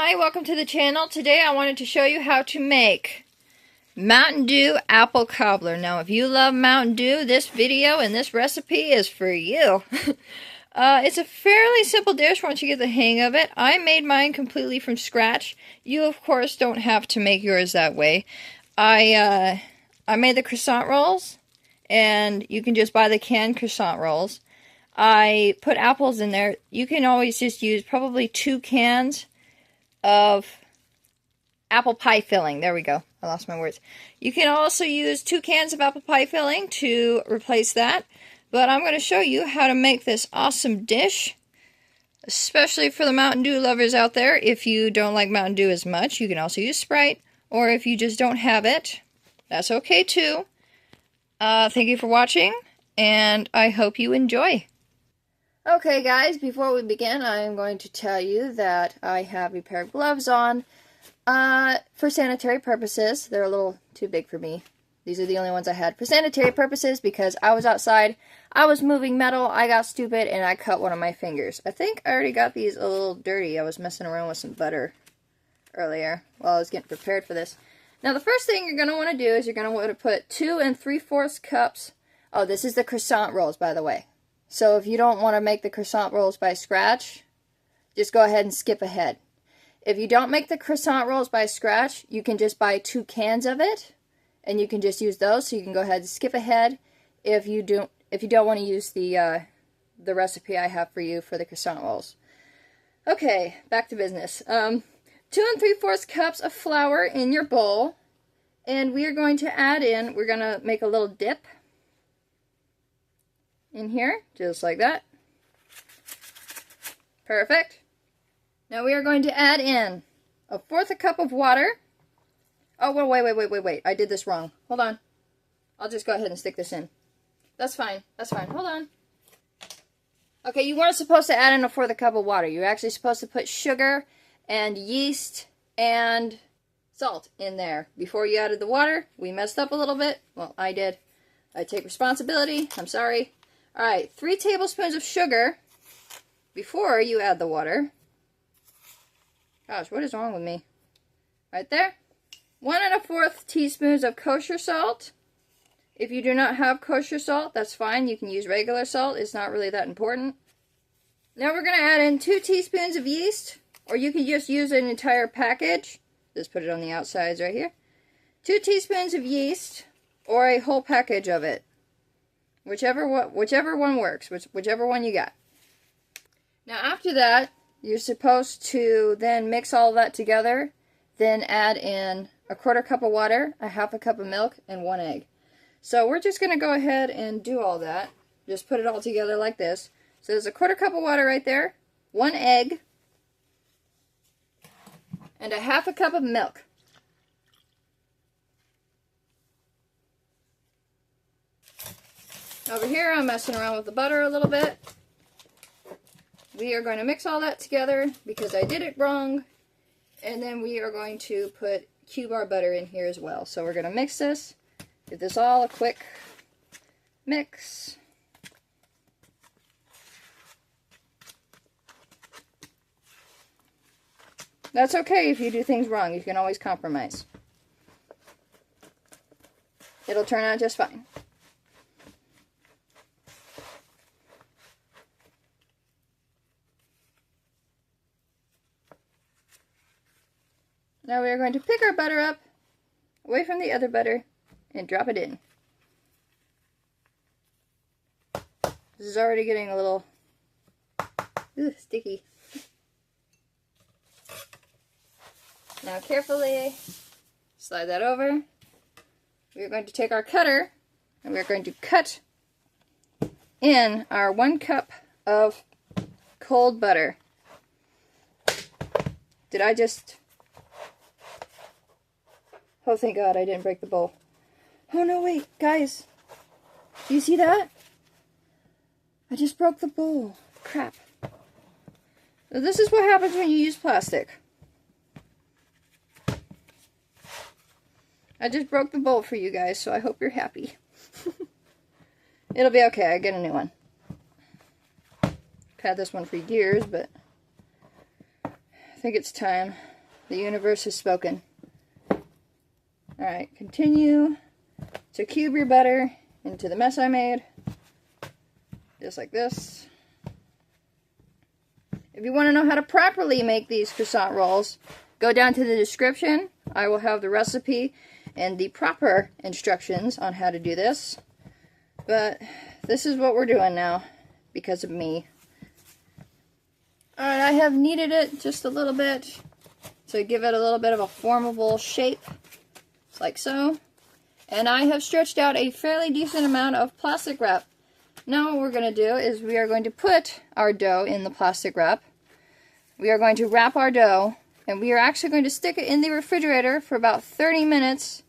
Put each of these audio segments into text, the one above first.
Hi, welcome to the channel. Today I wanted to show you how to make Mountain Dew apple cobbler. Now if you love Mountain Dew, this video and this recipe is for you. It's a fairly simple dish once you get the hang of it. I made mine completely from scratch. You of course don't have to make yours that way. I made the croissant rolls, and you can just buy the canned croissant rolls. I put apples in there. You can always just use probably 2 cans of apple pie filling. There we go. I lost my words. You can also use 2 cans of apple pie filling to replace that. But I'm going to show you how to make this awesome dish, especially for the Mountain Dew lovers out there. If you don't like Mountain Dew as much, you can also use Sprite. Or if you just don't have it, that's okay too. Thank you for watching, and I hope you enjoy. Okay guys, before we begin, I am going to tell you that I have a pair of gloves on for sanitary purposes. They're a little too big for me. These are the only ones I had for sanitary purposes because I was outside, I was moving metal, I got stupid, and I cut one of my fingers. I think I already got these a little dirty. I was messing around with some butter earlier while I was getting prepared for this. Now the first thing you're going to want to do is you're going to want to put 2 3/4 cups. Oh, this is the croissant rolls, by the way. So if you don't want to make the croissant rolls by scratch, just go ahead and skip ahead. If you don't make the croissant rolls by scratch, you can just buy 2 cans of it, and you can just use those. So you can go ahead and skip ahead if you don't want to use the recipe I have for you for the croissant rolls. Okay, back to business. 2 3/4 cups of flour in your bowl, and we are going to add in. We're going to make a little dip in here, just like that. Perfect. Now we are going to add in 1/4 cup of water. Oh, well, wait. I did this wrong. Hold on. I'll just go ahead and stick this in. That's fine. That's fine. Hold on. Okay, you weren't supposed to add in 1/4 cup of water. You're actually supposed to put sugar and yeast and salt in there. Before you added the water, we messed up a little bit. Well, I did. I take responsibility. I'm sorry. Alright, 3 tablespoons of sugar before you add the water. Gosh, what is wrong with me? Right there. 1 1/4 teaspoons of kosher salt. If you do not have kosher salt, that's fine. You can use regular salt. It's not really that important. Now we're going to add in 2 teaspoons of yeast, or you can just use an entire package. Just put it on the outsides right here. 2 teaspoons of yeast, or a whole package of it. Whichever one works, whichever one you got. Now after that, you're supposed to then mix all that together, then add in 1/4 cup of water, 1/2 cup of milk, and 1 egg. So we're just going to go ahead and do all that. Just put it all together like this. So there's 1/4 cup of water right there, 1 egg, and 1/2 cup of milk. Over here, I'm messing around with the butter a little bit. We are going to mix all that together because I did it wrong. And then we are going to cube our butter in here as well. So we're going to mix this. Give this all a quick mix. That's okay if you do things wrong. You can always compromise. It'll turn out just fine. Now we are going to pick our butter up away from the other butter and drop it in. This is already getting a little sticky. Now carefully slide that over. We are going to take our cutter and we are going to cut in our 1 cup of cold butter. Did I just... Oh, thank God, I didn't break the bowl. Oh, no, wait, guys. Do you see that? I just broke the bowl. Crap. So this is what happens when you use plastic. I just broke the bowl for you guys, so I hope you're happy. It'll be okay, I get a new one. I've had this one for years, but I think it's time. The universe has spoken. Alright, continue to cube your butter into the mess I made. Just like this. If you want to know how to properly make these croissant rolls, go down to the description. I will have the recipe and the proper instructions on how to do this. But this is what we're doing now because of me. Alright, I have kneaded it just a little bit to give it a little bit of a formable shape. Just like so. And I have stretched out a fairly decent amount of plastic wrap. Now what we're going to do is we are going to put our dough in the plastic wrap. We are going to wrap our dough, and we are actually going to stick it in the refrigerator for about 30 minutes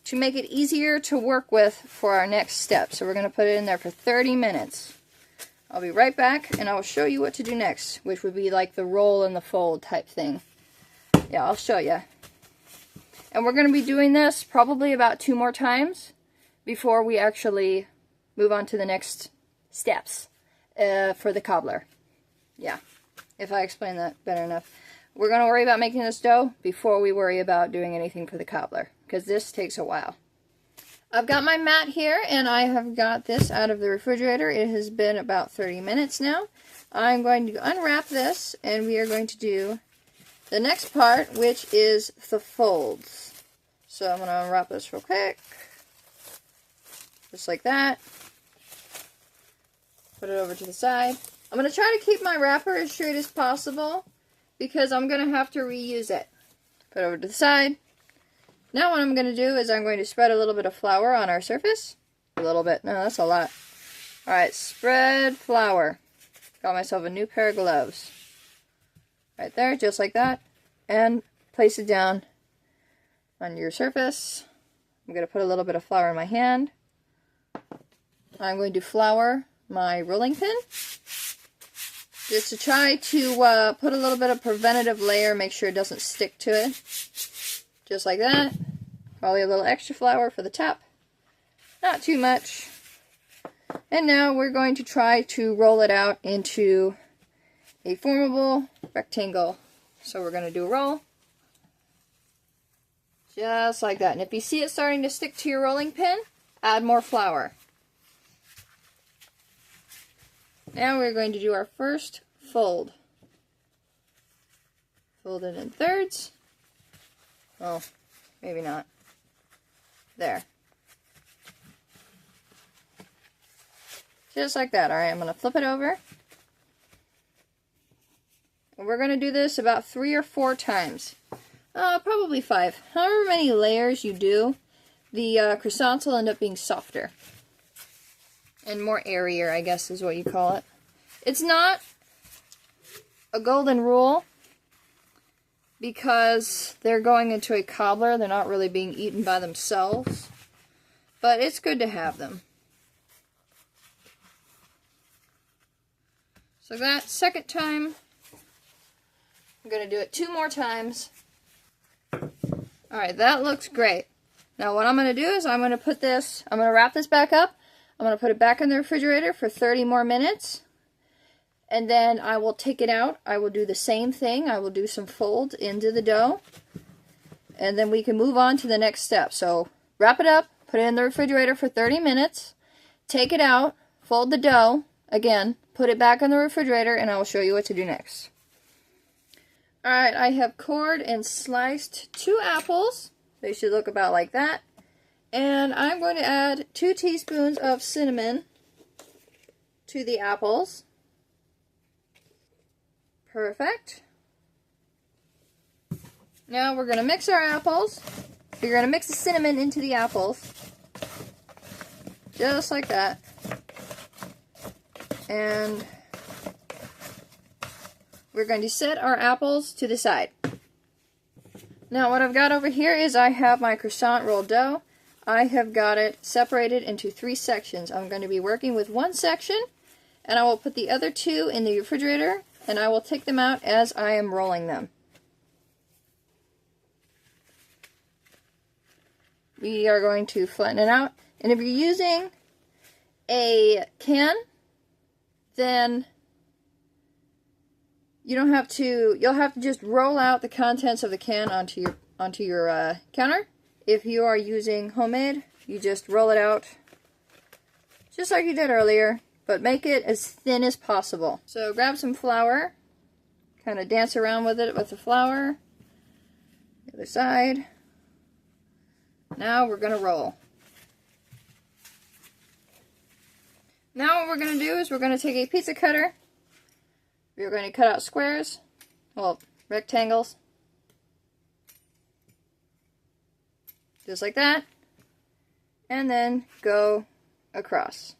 to make it easier to work with for our next step. So we're going to put it in there for 30 minutes. I'll be right back, and I will show you what to do next, which would be like the roll and the fold type thing. Yeah, I'll show you. And we're going to be doing this probably about 2 more times before we actually move on to the next steps for the cobbler. Yeah, if I explain that better enough. We're going to worry about making this dough before we worry about doing anything for the cobbler, because this takes a while. I've got my mat here, and I have got this out of the refrigerator. It has been about 30 minutes now. I'm going to unwrap this, and we are going to do the next part, which is the folds. So I'm going to unwrap this real quick. Just like that. Put it over to the side. I'm going to try to keep my wrapper as straight as possible because I'm going to have to reuse it. Put it over to the side. Now what I'm going to do is I'm going to spread a little bit of flour on our surface. A little bit. No, that's a lot. Alright, spread flour. Got myself a new pair of gloves. Right there, just like that. And place it down on your surface. I'm going to put a little bit of flour in my hand. I'm going to flour my rolling pin. Just to try to put a little bit of preventative layer, make sure it doesn't stick to it. Just like that. Probably a little extra flour for the top. Not too much. And now we're going to try to roll it out into a formable rectangle. So we're going to do a roll. Just like that. And if you see it starting to stick to your rolling pin, add more flour. Now we're going to do our first fold. Fold it in thirds. Oh, maybe not. There. Just like that. Alright, I'm going to flip it over. And we're going to do this about 3 or 4 times. Probably 5. However many layers you do, the croissants will end up being softer. And more airier, I guess is what you call it. It's not a golden rule because they're going into a cobbler. They're not really being eaten by themselves. But it's good to have them. So that second time, I'm going to do it 2 more times. Alright, that looks great. Now what I'm going to do is I'm going to put this, I'm going to wrap this back up. I'm going to put it back in the refrigerator for 30 more minutes. And then I will take it out. I will do the same thing. I will do some folds into the dough. And then we can move on to the next step. So wrap it up, put it in the refrigerator for 30 minutes. Take it out, fold the dough. Again, put it back in the refrigerator and I will show you what to do next. Alright, I have cored and sliced 2 apples. They should look about like that. And I'm going to add 2 teaspoons of cinnamon to the apples. Perfect. Now we're going to mix our apples. You're going to mix the cinnamon into the apples. Just like that. And we're going to set our apples to the side. Now what I've got over here is I have my croissant roll dough. I have got it separated into 3 sections. I'm going to be working with one section, and I will put the other 2 in the refrigerator, and I will take them out as I am rolling them. We are going to flatten it out, and if you're using a can, then you'll have to just roll out the contents of the can onto your counter. If you are using homemade, you just roll it out just like you did earlier, but make it as thin as possible. So grab some flour, kind of dance around with it with the flour. The other side. Now we're going to roll. Now what we're going to do is we're going to take a pizza cutter. We're going to cut out squares, well, rectangles, just like that, and then go across.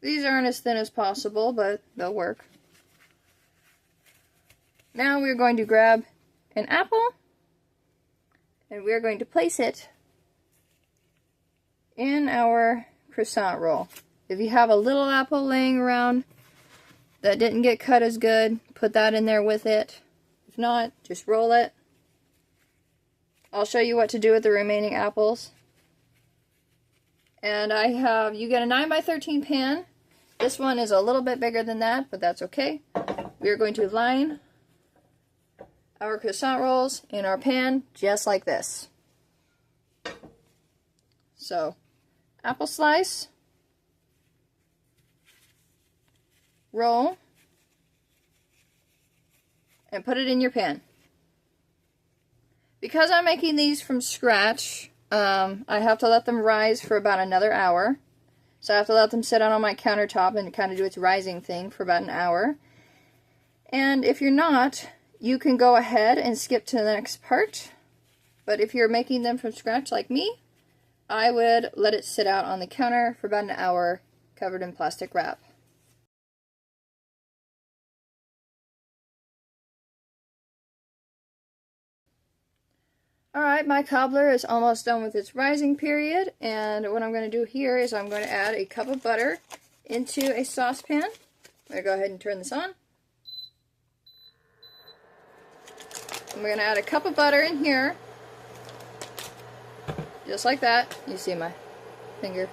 These aren't as thin as possible, but they'll work. Now we're going to grab an apple, and we're going to place it in our croissant roll. If you have a little apple laying around that didn't get cut as good, put that in there with it. If not, just roll it. I'll show you what to do with the remaining apples. And you get a 9x13 pan. This one is a little bit bigger than that, but that's okay. We are going to line our croissant rolls in our pan just like this. So, apple slice, roll, and put it in your pan. Because I'm making these from scratch, I have to let them rise for about another hour. So I have to let them sit out on my countertop and kind of do its rising thing for about an hour. And if you're not, you can go ahead and skip to the next part. But if you're making them from scratch like me, I would let it sit out on the counter for about an hour covered in plastic wrap. Alright, my cobbler is almost done with its rising period, and what I'm going to do here is I'm going to add a cup of butter into a saucepan. I'm going to go ahead and turn this on. I'm going to add a cup of butter in here, just like that. You see my finger.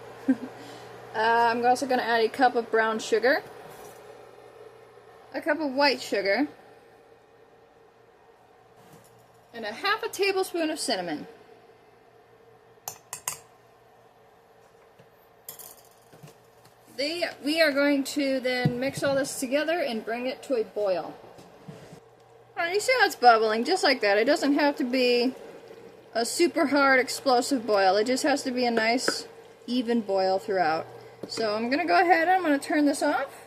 I'm also going to add a cup of brown sugar, a cup of white sugar, and a half a tablespoon of cinnamon. We are going to then mix all this together and bring it to a boil. Alright, you see how it's bubbling, just like that. It doesn't have to be a super hard explosive boil. It just has to be a nice even boil throughout. So I'm going to go ahead and I'm going to turn this off.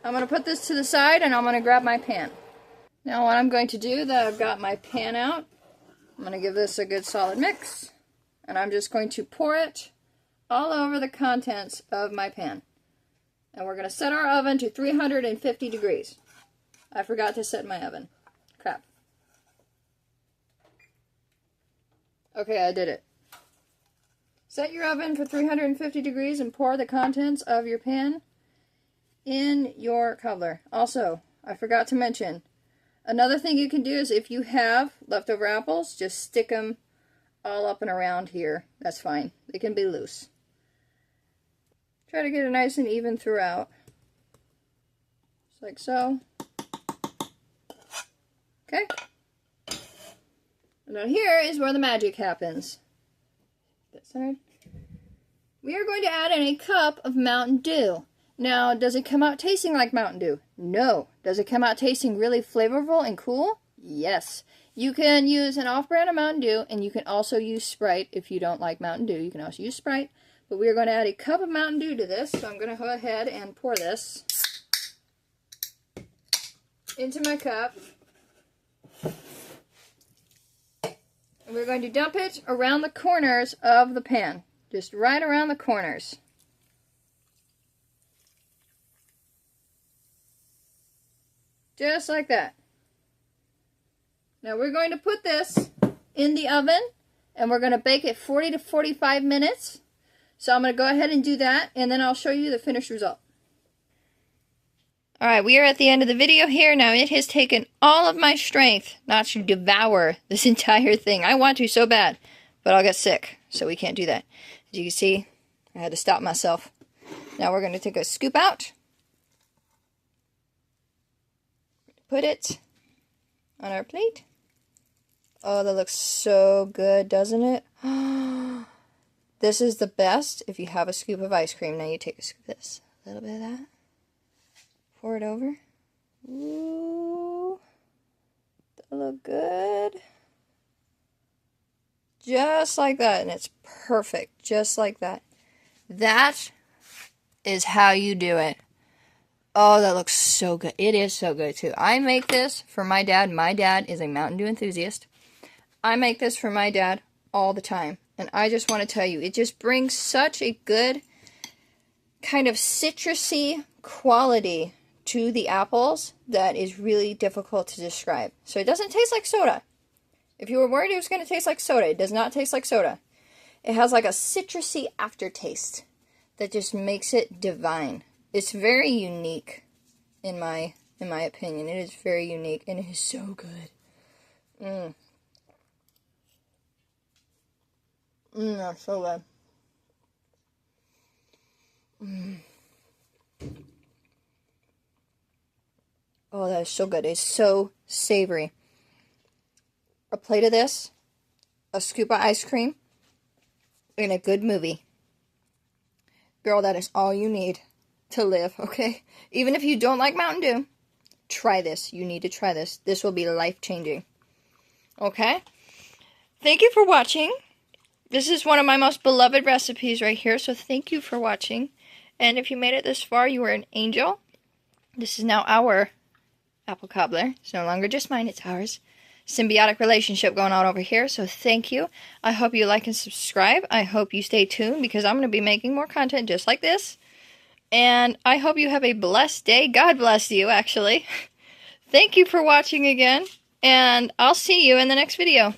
I'm going to put this to the side and I'm going to grab my pan. Now what I'm going to do, that I've got my pan out, I'm going to give this a good solid mix, and I'm just going to pour it all over the contents of my pan. And we're going to set our oven to 350 degrees. I forgot to set my oven. Crap. Okay, I did it. Set your oven for 350 degrees and pour the contents of your pan in your cobbler. Also, I forgot to mention, another thing you can do is if you have leftover apples, just stick them all up and around here. That's fine. They can be loose. Try to get it nice and even throughout. Just like so. Okay. And now here is where the magic happens. That side. We are going to add in a cup of Mountain Dew. Now, does it come out tasting like Mountain Dew? No. Does it come out tasting really flavorful and cool? Yes. You can use an off-brand of Mountain Dew, and you can also use Sprite if you don't like Mountain Dew. You can also use Sprite. But we are going to add a cup of Mountain Dew to this, so I'm going to go ahead and pour this into my cup. And we're going to dump it around the corners of the pan. Just right around the corners. Just like that. Now we're going to put this in the oven and we're going to bake it 40 to 45 minutes. So I'm going to go ahead and do that and then I'll show you the finished result. Alright, we are at the end of the video here. Now, it has taken all of my strength not to devour this entire thing. I want to so bad, but I'll get sick, so we can't do that. As you can see, I had to stop myself. Now we're going to take a scoop out. Put it on our plate. Oh, that looks so good, doesn't it? This is the best if you have a scoop of ice cream. Now you take a scoop of this, a little bit of that. Pour it over. Ooh, that look good. Just like that, and it's perfect, just like that. That is how you do it. Oh, that looks so good. It is so good, too. I make this for my dad. My dad is a Mountain Dew enthusiast. I make this for my dad all the time. And I just want to tell you, it just brings such a good kind of citrusy quality to the apples that is really difficult to describe. So it doesn't taste like soda. If you were worried it was going to taste like soda, it does not taste like soda. It has like a citrusy aftertaste that just makes it divine. It's very unique, in my opinion. It is very unique, and it is so good. That's so good. Oh, that is so good. It's so savory. A plate of this, a scoop of ice cream, and a good movie. Girl, that is all you need to live, okay? Even if you don't like Mountain Dew, try this. You need to try this. This will be life-changing. Okay? Thank you for watching. This is one of my most beloved recipes right here, so thank you for watching. And if you made it this far, you are an angel. This is now our apple cobbler. It's no longer just mine, it's ours. Symbiotic relationship going on over here, so thank you. I hope you like and subscribe. I hope you stay tuned because I'm going to be making more content just like this. And I hope you have a blessed day. God bless you, actually. Thank you for watching again, and I'll see you in the next video.